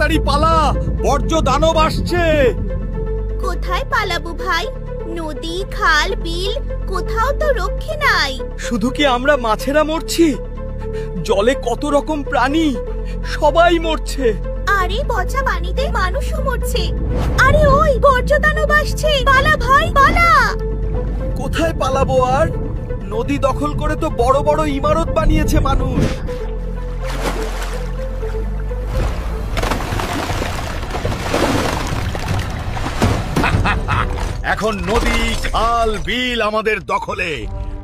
তাড়াতাড়ি পালা, বর্জ্য দানব আসছে। কোথায় পালাবো ভাই? নদী, খাল, বিল কোথাও তো রক্ষে নাই। শুধু কি আমরা মাছেরা মরছি? জলে কত রকম প্রাণী, সবাই মরছে। আরে পচা পানিতে মানুষও মরছে। আরে ওই বর্জ্য দানব আসছে, পালা ভাই পালা। কোথায় পালাবো আর? নদী দখল করে তো বড় বড় ইমারত বানিয়েছে মানুষ। এখন নদী, খাল, বিল আমাদের দখলে।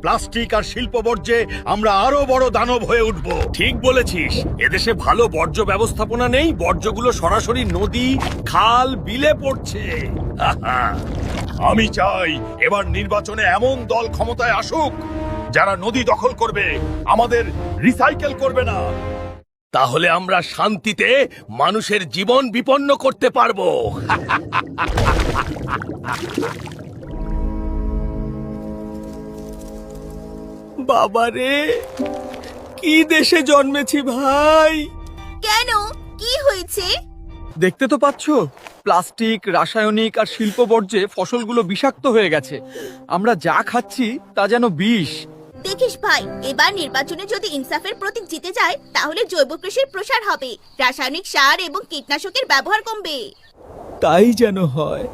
প্লাস্টিক আর শিল্প বর্জ্যে আমরা আরো বড় দানব হয়ে উঠব। ঠিক বলেছিস, এদেশে ভালো বর্জ্য ব্যবস্থাপনা নেই, বর্জ্যগুলো সরাসরি নদী, খাল, বিলে পড়ছে। আমি চাই এবার নির্বাচনে এমন দল ক্ষমতায় আসুক যারা নদী দখল করবে, আমাদের রিসাইকেল করবে না। তাহলে আমরা শান্তিতে মানুষের জীবন বিপন্ন করতে পারবো। বাবারে, কি দেশে জন্মেছি ভাই! কেন, কি হয়েছে? দেখতে তো পাচ্ছ, প্লাস্টিক, রাসায়নিক আর শিল্প বর্জ্যে ফসলগুলো বিষাক্ত হয়ে গেছে। আমরা যা খাচ্ছি তা যেন বিষ। দেখিস ভাই, এবার নির্বাচনে যদি ইনসাফের প্রতীক জিতে যায় তাহলে জৈব কৃষির প্রসার হবে, রাসায়নিক সার এবং কীটনাশকের ব্যবহার কমবে। তাই যেন হয়।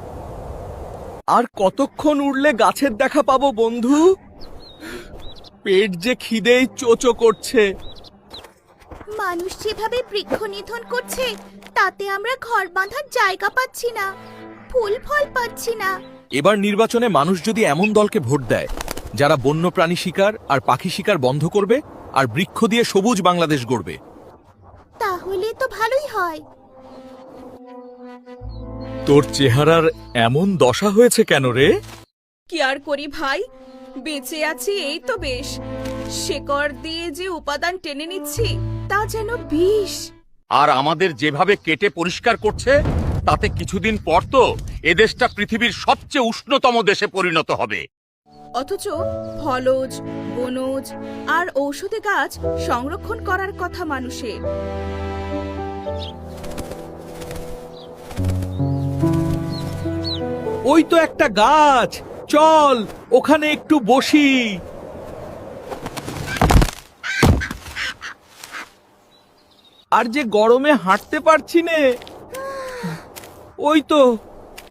আর কতক্ষণ উড়লে গাছের দেখা পাবো বন্ধু? পেট যে খিদেই চোচো করছে। মানুষ যেভাবে বৃক্ষ নিধন করছে তাতে আমরা ঘর বাঁধার জায়গা পাচ্ছি না, ফুল ফল পাচ্ছি না। এবার নির্বাচনে মানুষ যদি এমন দলকে ভোট দেয় যারা বন্যপ্রাণী শিকার আর পাখি শিকার বন্ধ করবে আর বৃক্ষ দিয়ে সবুজ বাংলাদেশ গড়বে, তাহলে তো ভালোই হয়। তোর চেহারার এমন দশা হয়েছে কেন রে? কি আর করি ভাই, বেঁচে আছি এই তো বেশ। শেকড় দিয়ে যে উপাদান টেনে নিচ্ছি তা যেন বিষ। আর আমাদের যেভাবে কেটে পরিষ্কার করছে, তাতে কিছুদিন পর তো এদেশটা পৃথিবীর সবচেয়ে উষ্ণতম দেশে পরিণত হবে। অথচ ফলজ, বনজ আর ঔষধি গাছ সংরক্ষণ করার কথা মানুষের। ওই তো একটা গাছ, চল ওখানে একটু বসি। আর যে গরমে হাঁটতে পারছি নে। ওই তো